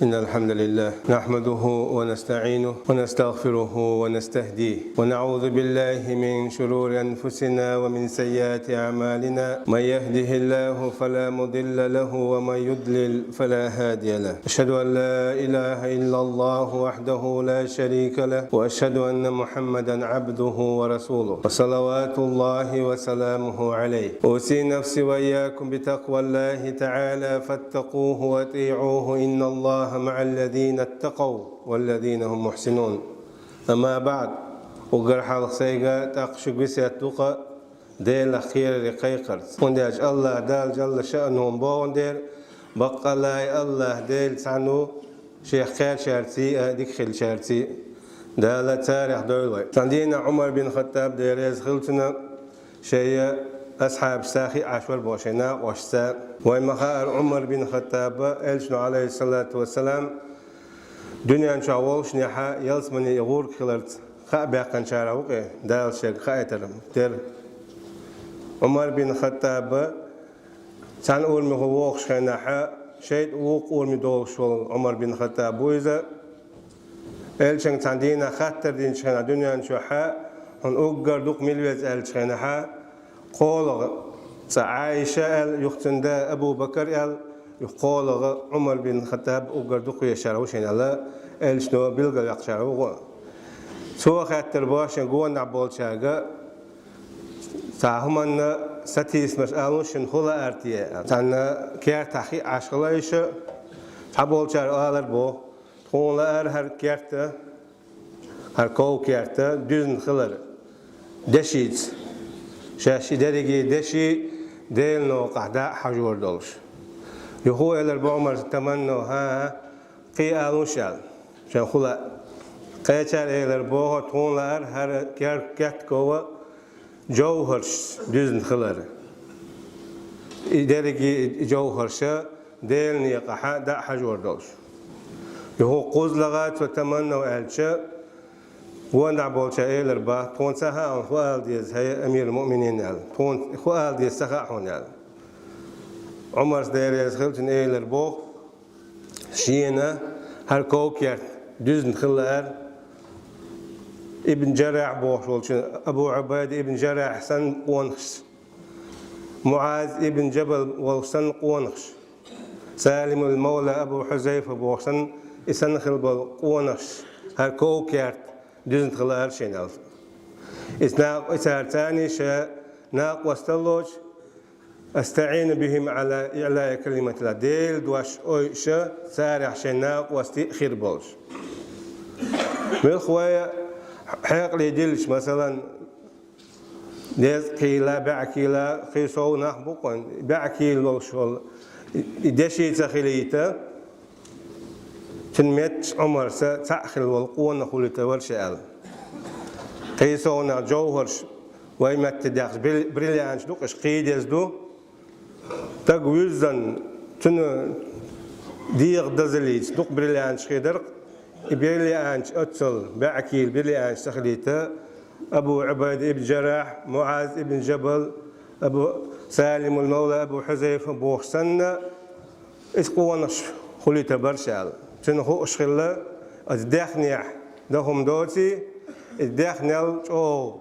إن الحمد لله نحمده ونستعينه ونستغفره ونستهديه ونعوذ بالله من شرور أنفسنا ومن سيئات أعمالنا من يهده الله فلا مضل له ومن يضلل فلا هادي له أشهد أن لا إله إلا الله وحده لا شريك له وأشهد أن محمدا عبده ورسوله وصلوات الله وسلامه عليه أوصي نفسي وإياكم بتقوى الله تعالى فاتقوه وأطيعوه إن الله مع الذين اتقوا والذين هم محسنون أما بعد وقرح الخسيقة تقشق بسيطوقة ديل أخير رقيقرت ونداج الله دال جل شأنهم بوندير بقى الله ديل سعنو شيخ خير شارتي ديكخل شارتي دال تاريخ دولوي سندينا عمر بن خطاب ديريز خلتنا شيء أصحاب ساخي عشور بوشنا وشتا ومخار عمر بن خطاب إلشنا عليه الصلاة والسلام دنيا شاولش نحا يلسمني يغور خلرت خابع كان شاروقي دال شيخ خايترم تر عمر بن خطاب سان أول مغوقش خناحا شيء وق أول مدوقش عمر بن خطاب وإذا إلشن تندينا خطر دين شنا دنيا شوحا هن أوجر دوق ملوز إلشنها قال عائشة يختند أبو بكر يقال عمر بن الخطاب أوجر دوق يشاروشين الله إلشنو بيلقى يقشارو سو خاطر باش نقول نعبول شاقة تعهمن ستيس مسألوشن خلا أرتيه تانا كير تحقيق عشقلايش تعبول شار آلر بو تقول هر كيرته هر كو كيرته düzn خلر دشيت شاشي درجي دشي ديل نو قعداء حجور دولش يهو إلى بعمر تمنى ها قي آلوشال شان خلا قيتشار إلى بوه تون لار هر كير كات كوا جوهرش düzn خلر درجي جوهرش ديل نيقحا دا حجور دولش يهو قوز لغات وتمنى وألشا وانا بولشا إيلر با تون سها خوال ديز هي أمير المؤمنين يال تون خوال ديز سها حون يال عمر ديريز خلتن إيلر بو شينا هر كوكير düzn خلار ابن جراح بوش أبو عبيد ابن جراح سن قونخش معاذ ابن جبل وسن قونخش سالم المولى أبو حذيفة بوسن إسن خلبل قونخش هر كوكير düzn خلال شينال إسناق إسارتاني شا ناق وستلوج أستعين بهم على إعلاء كلمة الله ديل دواش أوي شا سارع شناق وستي خير بولش بالخوايا حيق لي ديلش مثلا ديز كيلا بعكيلا خيسو نخبقون بعكيل والشول دشي تخيليتا تنمت عمر تأخل والقوة نقول تورشال قيسونا جوهرش ويمت داخل بريليانش دوقش قيدز دو تقويزن تن ديق دزليت دوق بريليانش خيدر بريليانش أتصل بعكيل بريليانش تخليته أبو عبيد ابن جراح معاذ ابن جبل أبو سالم المولى أبو حذيفة بوحسن إسقونش خليته برشال تنهو أشخلا الدخنيع دهم دوتي الدخنيل أو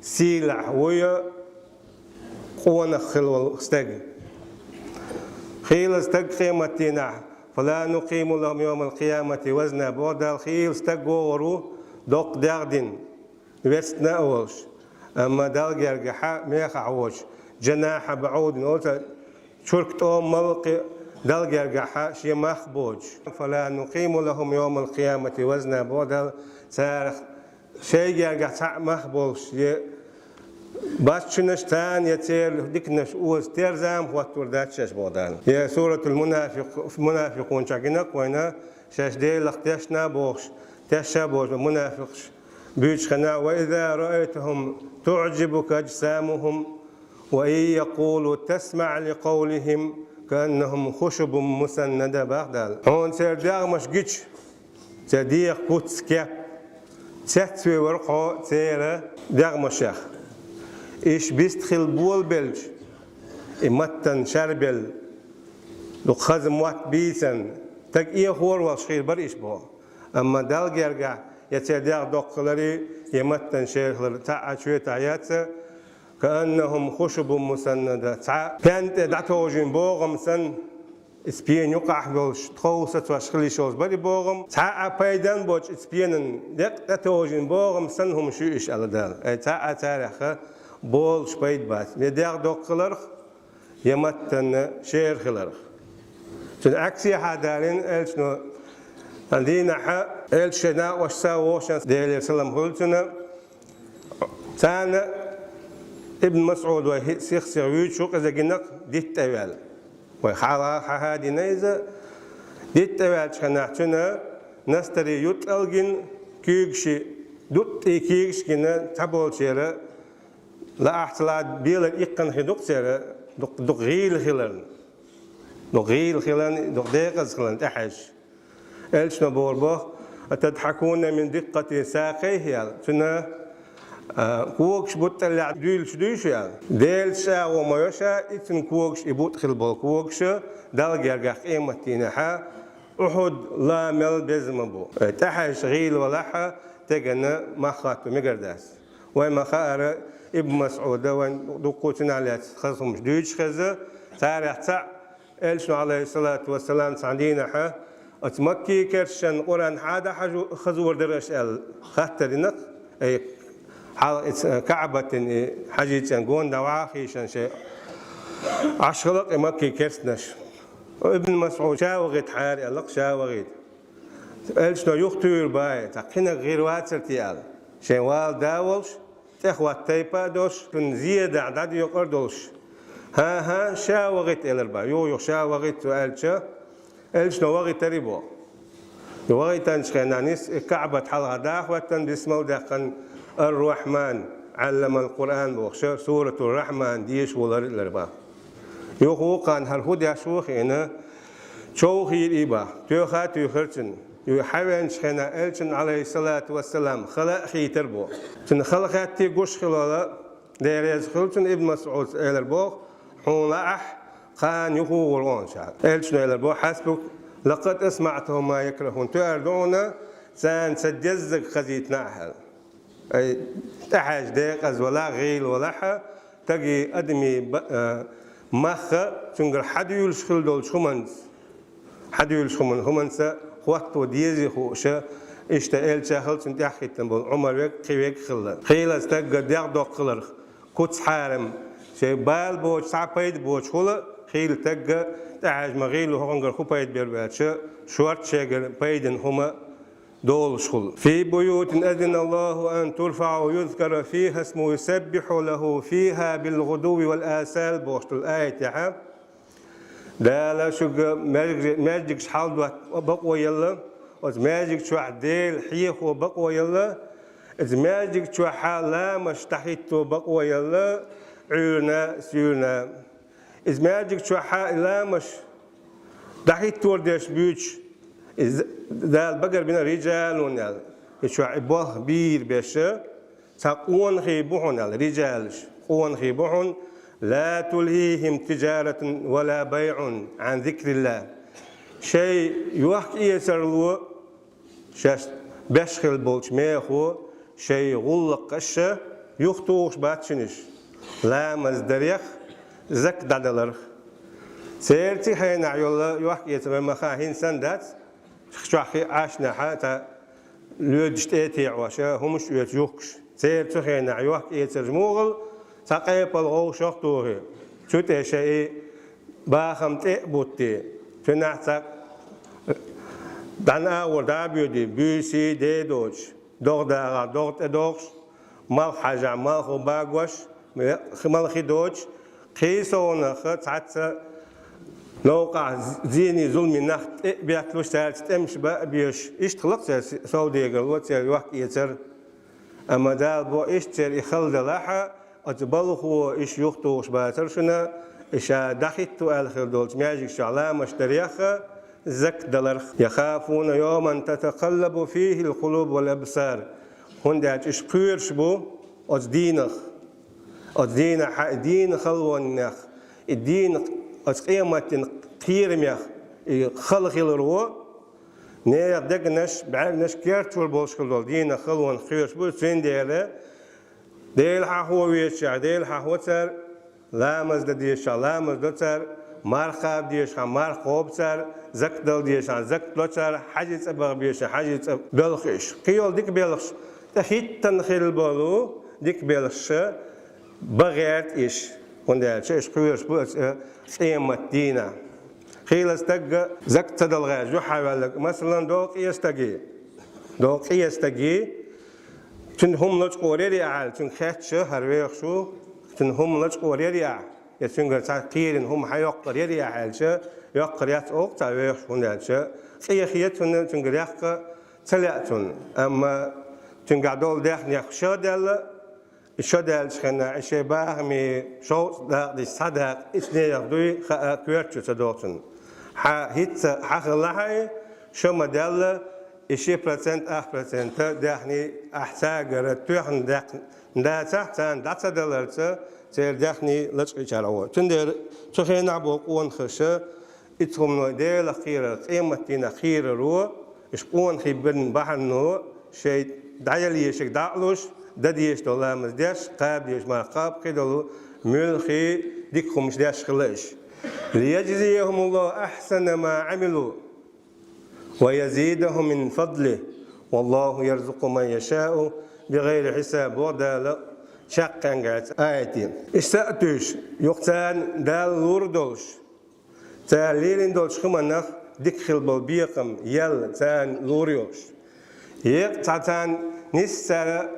سيلع ويا قونا خلو استج خيل استج قيمتنا فلا نقيم لهم يوم القيامة وزنا بعد الخيل استجورو دق دردين وستنا أولش أما دال جرجحة ميخ عوش جناح بعود نوتا شركت ملقي دل جرجحة شيء مخبوج فلا نقيم لهم يوم القيامة وزنا بودل سارخ شيء جرجح مخبوج باشنش تان يتير ديكنش أوز تيرزام واتور داتشش بودل يا سورة المنافقون شاكينك وينا شاش ديل اختيشنا بوش تشا بوش منافقش بيش خنا وإذا رأيتهم تعجبك أجسامهم وإن يقولوا تسمع لقولهم كأنهم خشب مسندة بغدال هون سير داغ مش جيتش تديق كوتس كيب تسوي ورقه سير داغ مشاخ إيش بيستخل بول بلج إمتن شربل لو خزم وات بيسن تك إيه خور والشخير بريش بو أما دال جرجع يتداع دقلري يمتن شيخ تاع شوية آيات كأنهم خشب مسندة تاع كانت دعتوجين بوغم سن اسبين يقع بولش تخوصة واشخلي شوز بري بوغم تاع بايدان بوش اسبين دعتوجين بوغم سنهم شو إيش على دال تاع تاريخ بولش بايد بات يداع دقلر يمتن شيخ لرخ عكسي حدارين إلشنو عندنا حق إلشنا وشسا وشان ديالي سلام هولتنا تانا ابن مسعود وسيخ سيغويت شوق إذا جنق ديت تبال وحالا حهادي نيزة ديت تبال شناحتنا نستري يتلقين كيكشي دوت كيكش كنا تبول شيرا لا احتلات بيلا إيقن خدوق شيرا دوق غيل خلال نغيل خلان دقيقة خلان تحش إيش نبور به تضحكون من دقة ساقيه يعني تنا كوكش بطلع ديل شديش يعني ديل شا وما يشا إتن كوكش يبوت خل بال كوكش دال جرجع قيمة تينها أحد لا مل بزم بو تحش غيل ولاحة تجنا ما خاطر مقرداس وما خار ابن مسعود وين دقوتنا على خصم شديش خزة تاريخ تاع إلشنا عليه الصلاة والسلام سعدينا ح أتمكي كرشن قرآن هذا حاجة خزور درش خاطرينك أي كعبة حاجة جون دواخي شن شيء عشرق مكي كرسنش ابن مسعود شاوغت حاري الله شاوغت إلشنا يختار باي تقينا غير واترتيال شوال داولش تخوات تيبا دوش تنزيد عدد يقردولش ها شاوغت الربا يو شاوغت سؤالش إلش نوغت تريبو نوغت تنشخنانيس كعبة حلقة داخوة بسمو داخن الرحمن علم القرآن بوخش سورة الرحمن ديش ولر الربا يو قان هالهدى شوخينا شوخي الإبا تيوخات يخرجن يحاول شخنا إلشن عليه الصلاة والسلام خلق خي تربو تن خلقات تيجوش خلالا ديريز خلتن ابن مسعود الربو حولح خان يقول ورون شعب إلشنا الربو حسبك لقد أسمعته ما يكرهون تأردونا سان سجزك خزيت ناحل أي تحاج ديق أز ولا غيل ولا ح تجي أدمي مخ تنقر حد يلشخل دول شمنس حد يلشخمن همنس وقت وديزي خوشة اشتغل شغل تنتحي تنبول عمر ويك خيوك خلا خيلا استجد ديق دقلر كوتس حارم شيء بال بوش سعبيد بوش خلا خيل تجد تحاج مغيل وهنقر خوبيد بيرباتش شورت شجر بيدن هما دول شغل في بيوت أذن الله أن ترفع ويذكر فيها اسمه يسبح له فيها بالغدو والآسال بوشت الآية تاعها لا شو ماجيك شحال بقوى يلا ماجيك شو عديل حيخ وبقوى يلا ماجيك شو حالا مش تحيت بقوى يلا عيرنا سيرنا ماجيك شو حالا مش تحيت توردش بيوتش دال بقر بين رجال ونال شو عباه بير بيشة تقون خيبون الرجالش قون خيبون لا تلهيهم تجارة ولا بيع عن ذكر الله شيء يوحك يسرلو شاش بشخل بولش ميخو شيء غلق قشة يختوش باتشنش لا مزدريخ زك دادلرخ سيرتي حين عيولا يوحك يسرل مخاهين سندات شو أخي عاشنا حتى لودشتي عواشة همش يوكش سيرتي حين عيوك يترجموغل تقيب الغو شختوه شو تشيء باخم تقبوتي تنحتك دانا ودابيودي بي سي دي دوش دوغ داغا دوغ تدوغش مال حاجة مال خو باغوش مال خي دوش قيسونا خط حتى نوقع زيني ظلمي نخت بياكلوش تالت تمش بقى بيش إيش تخلق سعودية قلوات يوحك يتر أما دال بو إيش تر يخلد لحا أتبلخو إيش يختوش باترشنا إيش دخيتو الخير دولت مياجيك شعلام اشتريخا زك دلرخ يخافون يوما تتقلب فيه القلوب والأبصار هندات إيش قيرش بو أتدينخ دين خلوانخ الدين قيمة قيرميخ خلق الرو ne yaqdagnash ba'nash kertul bolşkul dina xilwan xiyos bu sen dere değil ha huviyecha değil ha hotar lamaz da diye lamaz dotar marxab diye marxob sar zakdal diye zakdlotar hajit abag diye hajit belxish qiyol dik belxish tahittan khil bolu dik belxish bagayat ish وندالش إيش قويش بس قيمة دينا خيل استجى زكت الغاز وحاول مثلا دوق يستجي تن هم لج قوري عال تن خات شهر ويخشو تن هم لج قوري عال يتن قرص قيرن هم حيقر يدي عال شة يقر يتوق تعويخ وندالش خيخية تن قريق تلاتون أما تن قعدول داخل يخشى دل الشدال شخنا الشباب مي شو دي صدق إثنين يقضي كويرتش تدوتن هيت حخلاهاي شو مدل إشي برسنت 8% داخني أحتاجر توحن دا تحتان دا تدلرت تير داخني لشقي شارعو تندر تخينا بوقون خشة إتهم نوديل خير قيمة دينا خير رو إشقون خيبن بحنو شيء دايلي شيء دالوش دديش دولامز داش قاب ديش ما قاب قيدلو ملخي ديكهم مش داش خلاش ليجزيهم الله أحسن ما عملوا ويزيدهم من فضله والله يرزق من يشاء بغير حساب ودال شقا قالت آيتين استأتوش يقتان دال لوردوش تاليلين دولش خمانخ ديك خلبال بيقم يل تان لوريوش يقتان نسر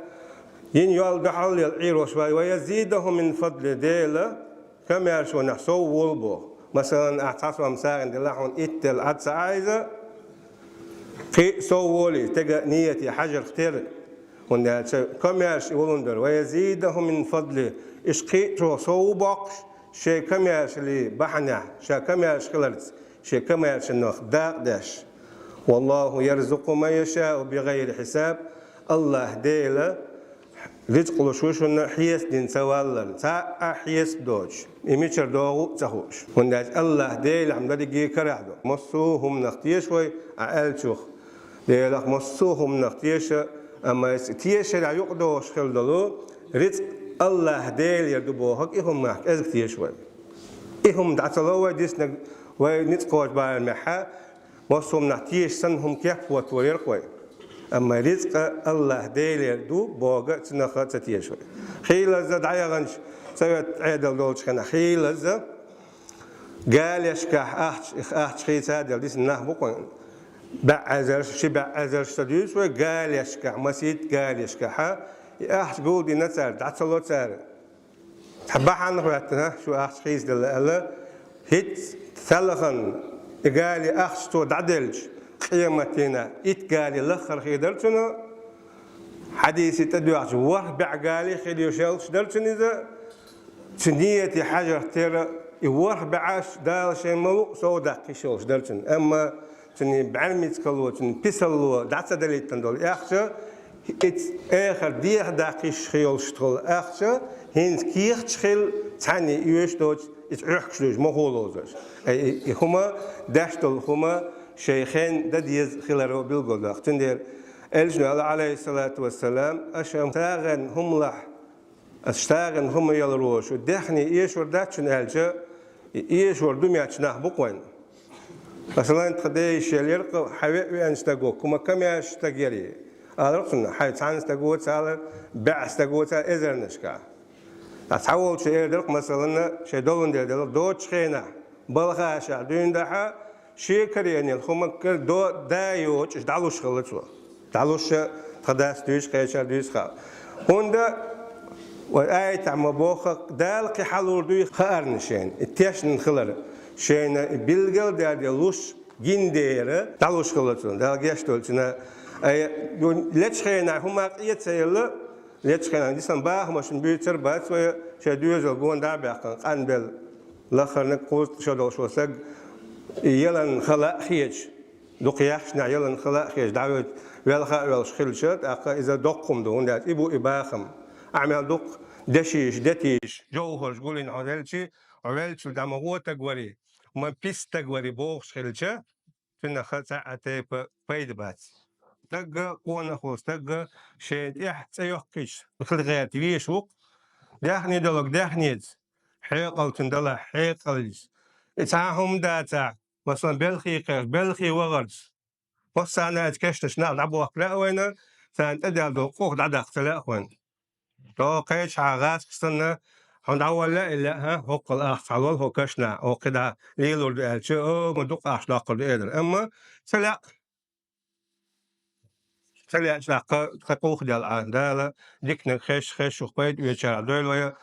ين يال دحال العيروش ويزيدهم من فضل ديلا كما يرشون سو ولبو مثلا اعتصم ساغن دلحون اتل عدس عايزه في سو ولي تجا نيتي حجر اختير وندال كما يرش ولندر ويزيدهم من فضل اشقي سو باقش شي كما يرش لي بحنا شي كما يرش خلرت شي كما يرش نخ داش والله يرزق ما يشاء بغير حساب الله ديلا رزق لشوشنا حيس دين سوالر تا حيس دوج إميشر دوغو تهوش ونداج الله ديل عم دقي كرعدو مصوهم نختيش وي عالشوخ ديلك مصوهم نختيش أما تيش لا يقدوش خلدلو رزق الله ديل يردبوهك إهم معك أزكتيش وي إهم دعتلو ديسنا ونتقوش بار المحا مصوهم نختيش سنهم كيف وتورير قوي أما رزق الله ديلر دو بوغا تنخا تتيشوي خيل زاد عيغنش سويت عيدل دولش خنا خيل زاد قال يشكح أحش خيس هذا ديس النح بقون بعزرش شي بعزرش تديس وقال يشكح مسيت قال يشكحها أحش قول دي نتسار دعتلو تسار تحبح عن خواتنا شو أحش خيس دل الله هيت ثلخن قال أحش تو دعدلش قيمتنا إتقالي الأخر خيدرتنا حديث تدوعش وح بعقالي خيديو شلش درتني إذا تنيتي حجر ترى وح بعاش دال شيء ملو سودا كيشلش درتن أما تني بعلمي تكلو تني بيسلو دعت دليل تندول أخشى إت آخر ديح داقيش خيولش تقول أخشى هنز كيخ تخيل تاني يوش دوت إتعرفش مهولوزش أي هما داشتل هما شيخين دديز خلارو بالقدر تندير الجنة عليه الصلاة والسلام أشام تاغن هم لح أشتاغن هم يلروش ودحني إيش ورداتشن ألجا إيش وردومياتشناه بقوين مثلا تقديش يلقى حبيبي أنستقو كما كم يشتاقيري أعرفنا حيث أنستقو تعالى بعستقو تعالى إذا نشكا أتحول شيء درق مثلا شيء دولن دير دوتش خينا بلغا شعدين دحا شيكر يعني الخمك دو دايوش دالوش خلصوا دالوش خداس دوش قيشر دوش خا هوندا وآية عم بوخك دالك حلور دوي خارنشين التيشن خلر شين بيلجل دالوش جنديرة دالوش خلصوا دالجيش دولتنا أي ليش خينا هما يتسيل ليش خينا ديسان باه ماشين بيتر بات ويا شدوز الجون دابع قان بال لخرنا قوت شدول شو سج يلن خلاء خيج دقيقنا يلن خلاء خيج دعوة والخاء والشخلشات أقا إذا دقهم دون ده إبو إباخم أعمل دق دشيش جوهر جولين عدلتي عدلتي دمغو تجوري وما بيس تجوري بوخ شخلشة فينا خسعتي بيدبات تجا قونا خوس تجا شيء تيوكيش الخلقيات ويشوق داخني دلوك داخنيز حيقل تندلا حيقلز اتعاهم داتا مثلا بلخي قير بلخي وغرز وصانا اتكشتش نلعبوا لا وين سان ادال دو قوق دعدا اختلاء وين تو قيش عغاس كستنا هون أول لا إلا ها هو قل أحصلول هو كشنا أو كده ليلو الشيء مدوق أحصل قدر أما سلا سلا شلاق كقوق ديال دالا ديك خش وخبيت ويشار دول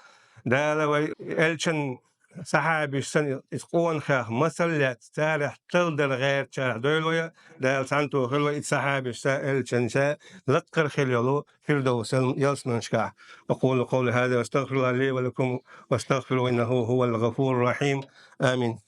دالا وي إلشن صحابي سن إسقون خا مثل تاريخ تلدر غير شارع دول دال سانتو خلوة صحابي سا إلشن سا لتقر خليلو فردوس يلسن شكا أقول قولي هذا واستغفر الله لي ولكم واستغفروا إنه هو الغفور الرحيم آمين.